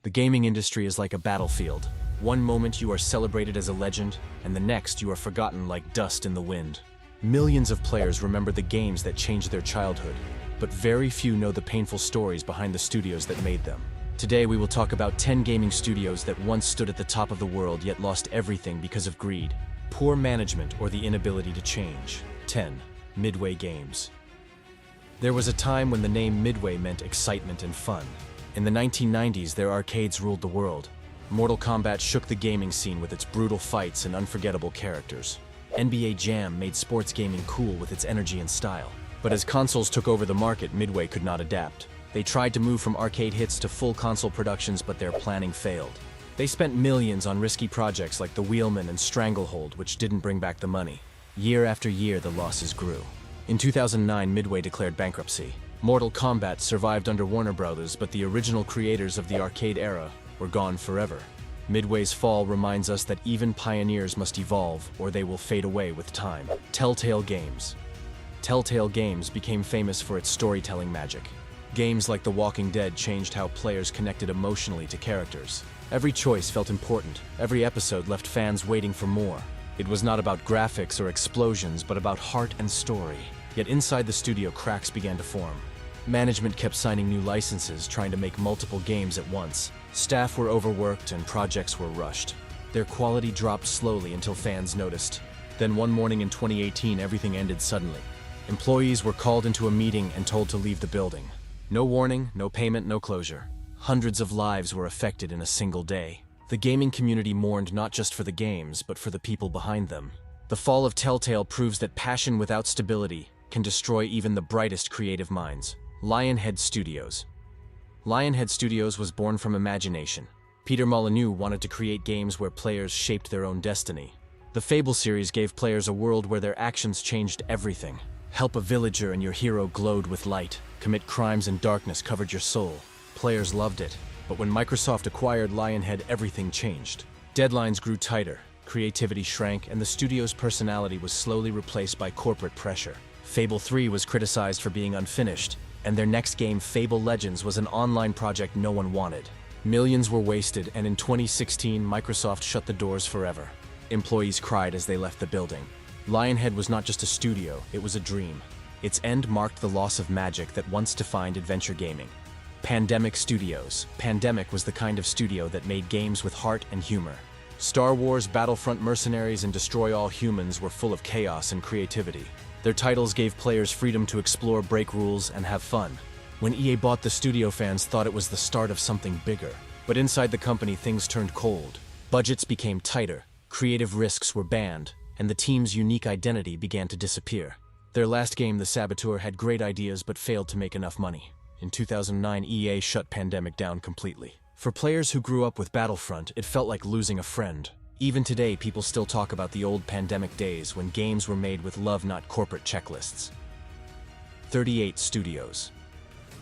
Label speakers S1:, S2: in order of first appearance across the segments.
S1: The gaming industry is like a battlefield. One moment you are celebrated as a legend, and the next you are forgotten like dust in the wind. Millions of players remember the games that changed their childhood, but very few know the painful stories behind the studios that made them. Today we will talk about 10 gaming studios that once stood at the top of the world yet lost everything because of greed, poor management, or the inability to change. 10. Midway Games. There was a time when the name Midway meant excitement and fun. In the 1990s, their arcades ruled the world. Mortal Kombat shook the gaming scene with its brutal fights and unforgettable characters. NBA Jam made sports gaming cool with its energy and style. But as consoles took over the market, Midway could not adapt. They tried to move from arcade hits to full console productions, but their planning failed. They spent millions on risky projects like the 𝐬𝐮𝐬𝐫𝐽 and Stranglehold, which didn't bring back the money. Year after year, the losses grew. In 2009, Midway declared bankruptcy. Mortal Kombat survived under Warner Bros., but the original creators of the arcade era were gone forever. Midway's fall reminds us that even pioneers must evolve, or they will fade away with time. Telltale Games. Telltale Games became famous for its storytelling magic. Games like The Walking Dead changed how players connected emotionally to characters. Every choice felt important. Every episode left fans waiting for more. It was not about graphics or explosions, but about heart and story. Yet inside the studio, cracks began to form. Management kept signing new licenses, trying to make multiple games at once. Staff were overworked and projects were rushed. Their quality dropped slowly until fans noticed. Then one morning in 2018, everything ended suddenly. Employees were called into a meeting and told to leave the building. No warning, no payment, no closure. Hundreds of lives were affected in a single day. The gaming community mourned not just for the games, but for the people behind them. The fall of Telltale proves that passion without stability can destroy even the brightest creative minds. Lionhead Studios. Lionhead Studios was born from imagination. Peter Molyneux wanted to create games where players shaped their own destiny. The Fable series gave players a world where their actions changed everything. Help a villager and your hero glowed with light. Commit crimes and darkness covered your soul. Players loved it. But when Microsoft acquired Lionhead, everything changed. Deadlines grew tighter, creativity shrank, and the studio's personality was slowly replaced by corporate pressure. Fable 3 was criticized for being unfinished, and their next game, Fable Legends, was an online project no one wanted. Millions were wasted, and in 2016, Microsoft shut the doors forever. Employees cried as they left the building. Lionhead was not just a studio, it was a dream. Its end marked the loss of magic that once defined adventure gaming. Pandemic Studios. Pandemic was the kind of studio that made games with heart and humor. Star Wars, Battlefront, Mercenaries, and Destroy All Humans were full of chaos and creativity. Their titles gave players freedom to explore, break rules, and have fun. When EA bought the studio, fans thought it was the start of something bigger. But inside the company, things turned cold. Budgets became tighter, creative risks were banned, and the team's unique identity began to disappear. Their last game, The Saboteur, had great ideas but failed to make enough money. In 2009, EA shut Pandemic down completely. For players who grew up with Battlefront, it felt like losing a friend. Even today, people still talk about the old Pandemic days when games were made with love, not corporate checklists. 38 Studios.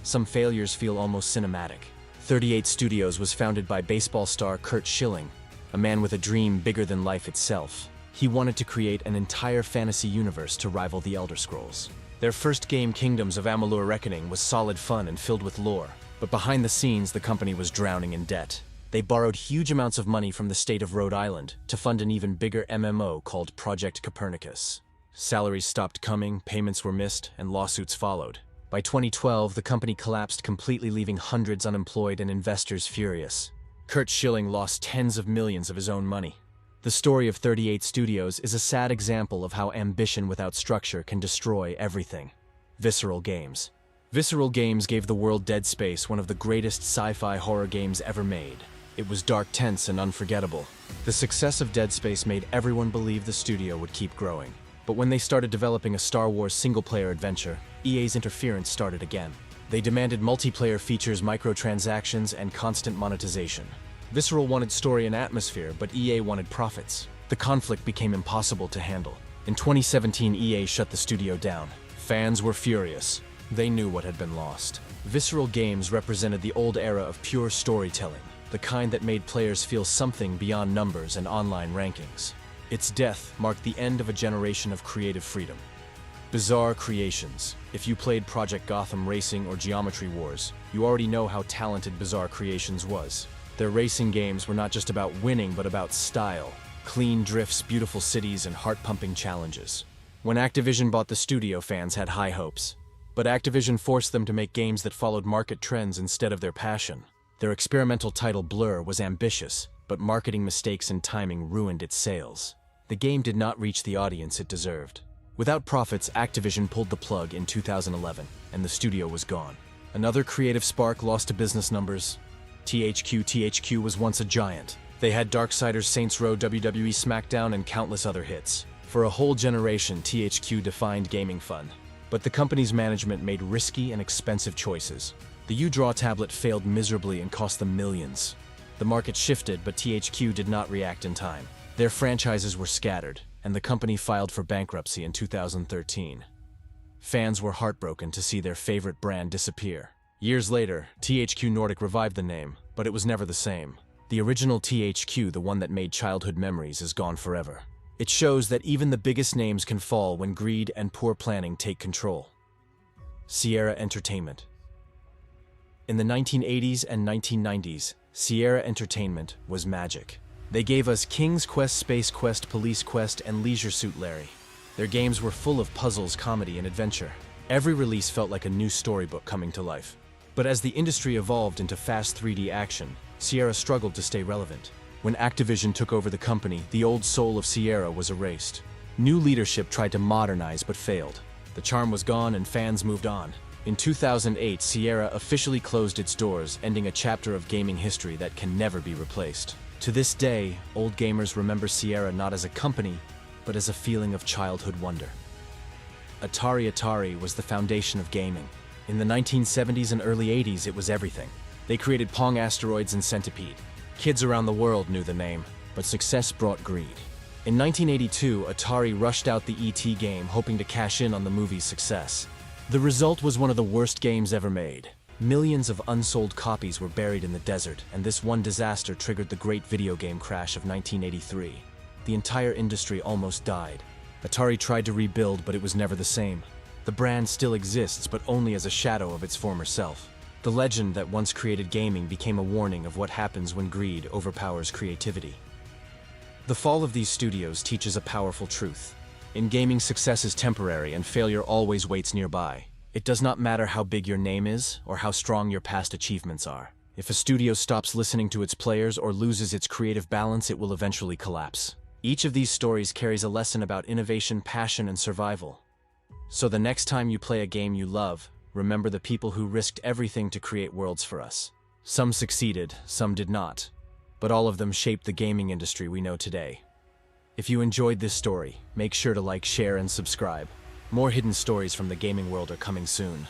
S1: Some failures feel almost cinematic. 38 Studios was founded by baseball star 𝐬𝐮𝐬𝐫𝐽, a man with a dream bigger than life itself. He wanted to create an entire fantasy universe to rival the Elder Scrolls. Their first game, Kingdoms of Amalur: Reckoning, was solid fun and filled with lore. But behind the scenes, the company was drowning in debt. They borrowed huge amounts of money from the state of Rhode Island to fund an even bigger MMO called Project Copernicus. Salaries stopped coming, payments were missed, and lawsuits followed. By 2012, the company collapsed completely, leaving hundreds unemployed and investors furious. 𝐬𝐮𝐬𝐫𝐽 lost tens of millions of his own money. The story of 38 Studios is a sad example of how ambition without structure can destroy everything. Visceral Games. Visceral Games gave the world Dead Space, one of the greatest sci-fi horror games ever made. It was dark, tense, and unforgettable. The success of Dead Space made everyone believe the studio would keep growing. But when they started developing a Star Wars single-player adventure, EA's interference started again. They demanded multiplayer features, microtransactions, and constant monetization. Visceral wanted story and atmosphere, but EA wanted profits. The conflict became impossible to handle. In 2017, EA shut the studio down. Fans were furious. They knew what had been lost. Visceral Games represented the old era of pure storytelling, the kind that made players feel something beyond numbers and online rankings. Its death marked the end of a generation of creative freedom. Bizarre Creations. If you played Project Gotham Racing or Geometry Wars, you already know how talented Bizarre Creations was. Their racing games were not just about winning, but about style. Clean drifts, beautiful cities, and heart-pumping challenges. When Activision bought the studio, fans had high hopes. But Activision forced them to make games that followed market trends instead of their passion. Their experimental title Blur was ambitious, but marketing mistakes and timing ruined its sales. The game did not reach the audience it deserved. Without profits, Activision pulled the plug in 2011, and the studio was gone. Another creative spark lost to business numbers. THQ was once a giant. They had Darksiders, Saints Row, WWE SmackDown, and countless other hits. For a whole generation, THQ defined gaming fun. But the company's management made risky and expensive choices. The 𝐬𝐿Draw tablet failed miserably and cost them millions. The market shifted, but THQ did not react in time. Their franchises were scattered, and the company filed for bankruptcy in 2013. Fans were heartbroken to see their favorite brand disappear. Years later, THQ Nordic revived the name, but it was never the same. The original THQ, the one that made childhood memories, is gone forever. It shows that even the biggest names can fall when greed and poor planning take control. Sierra Entertainment. In the 1980s and 1990s, Sierra Entertainment was magic. They gave us King's Quest, Space Quest, Police Quest, and Leisure Suit Larry. Their games were full of puzzles, comedy, and adventure. Every release felt like a new storybook coming to life. But as the industry evolved into fast 3D action, Sierra struggled to stay relevant. When Activision took over the company, the old soul of Sierra was erased. New leadership tried to modernize but failed. The charm was gone and fans moved on. In 2008, Sierra officially closed its doors, ending a chapter of gaming history that can never be replaced. To this day, old gamers remember Sierra not as a company, but as a feeling of childhood wonder. Atari was the foundation of gaming. In the 1970s and early 80s, it was everything. They created Pong, Asteroids, and Centipede. Kids around the world knew the name, but success brought greed. In 1982, Atari rushed out the E.T. game, hoping to cash in on the movie's success. The result was one of the worst games ever made. Millions of unsold copies were buried in the desert, and this one disaster triggered the great video game crash of 1983. The entire industry almost died. Atari tried to rebuild, but it was never the same. The brand still exists, but only as a shadow of its former self. The legend that once created gaming became a warning of what happens when greed overpowers creativity. The fall of these studios teaches a powerful truth. In gaming, success is temporary and failure always waits nearby. It does not matter how big your name is or how strong your past achievements are. If a studio stops listening to its players or loses its creative balance, it will eventually collapse. Each of these stories carries a lesson about innovation, passion, and survival. So the next time you play a game you love, remember the people who risked everything to create worlds for us. Some succeeded, some did not, but all of them shaped the gaming industry we know today. If you enjoyed this story, make sure to like, share, and subscribe. More hidden stories from the gaming world are coming soon.